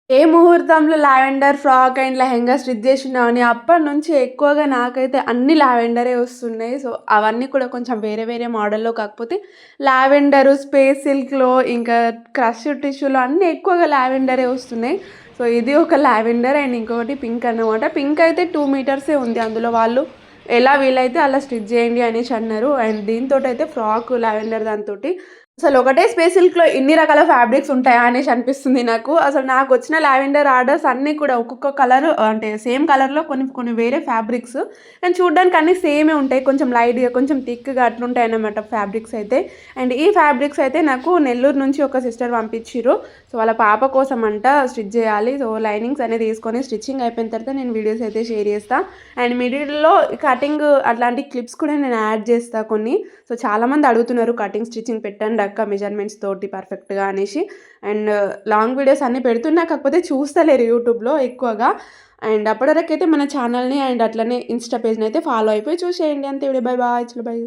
ఏ ముహూర్తంలో lavender frock and lehenga stitch చేసినావు అని అప్పటినుంచి ఎక్కువగా నాకైతే అన్ని లావెండరే వస్తున్నాయి. సో, అవన్నీ కూడా కొంచెం వేరే వేరే మోడల్‌లో కాకపోతే లావెండరు, స్పేస్ సిల్క్‌లో ఇంకా క్రష్ టిష్యూలో అన్నీ ఎక్కువగా లావెండరే వస్తున్నాయి. సో, ఇది ఒక లావెండర్ అండ్ ఇంకొకటి పింక్ అన్నమాట. పింక్ అయితే 2 మీటర్సే ఉంది. అందులో వాళ్ళు ఎలా వీలైతే అలా స్టిచ్ చేయండి అనేసి అన్నారు. అండ్ దీనితోటైతే ఫ్రాక్ లావెండర్ దానితోటి అసలు ఒకటే స్పేస్ సిల్క్‌లో ఇన్ని రకాల ఫ్యాబ్రిక్స్ ఉంటాయా అనేసి అనిపిస్తుంది నాకు. అసలు నాకొచ్చిన లావెండర్ ఆర్డర్స్ అన్నీ కూడా ఒక్కొక్క కలర్ అంటే సేమ్ కలర్‌లో కొన్ని కొన్ని వేరే ఫ్యాబ్రిక్స్. కానీ చూడ్డానికి అన్నీ సేమే ఉంటాయి. కొంచెం లైట్‌గా, కొంచెం థిక్‌గా అట్లుంటాయన్నమాట ఫ్యాబ్రిక్స్ అయితే. అండ్ ఈ ఫ్యాబ్రిక్స్ అయితే నాకు నెల్లూరు నుంచి ఒక సిస్టర్ పంపించిర్రు. సో, వాళ్ళ పాప కోసమంట స్టిచ్ చేయాలి. సో, లైనింగ్స్ అన్నీ తీసుకొని స్టిచ్చింగ్ అయిపోయిన తర్వాత నేను వీడియోస్ అయితే షేర్ చేస్తా. అండ్ మిడిల్‌లో కటింగ్ అట్లాంటి క్లిప్స్ కూడా నేను యాడ్ చేస్తా కొన్ని. సో, చాలామంది అడుగుతున్నారు కటింగ్, స్టిచ్చింగ్ పెట్టండి అక్క మెజర్‌మెంట్స్ తోటి పర్ఫెక్ట్‌గా అనేసి. అండ్ లాంగ్ వీడియోస్ అన్నీ పెడుతున్నా కాకపోతే చూస్తలేరు యూట్యూబ్‌లో ఎక్కువగా. అండ్ అప్పటి వరకైతే మన ఛానల్‌ని అండ్ అట్లనే ఇన్‌స్టా పేజ్‌ని అయితే ఫాలో అయిపోయి చూసేయండి. అంతే. Bye bye. చలో బై.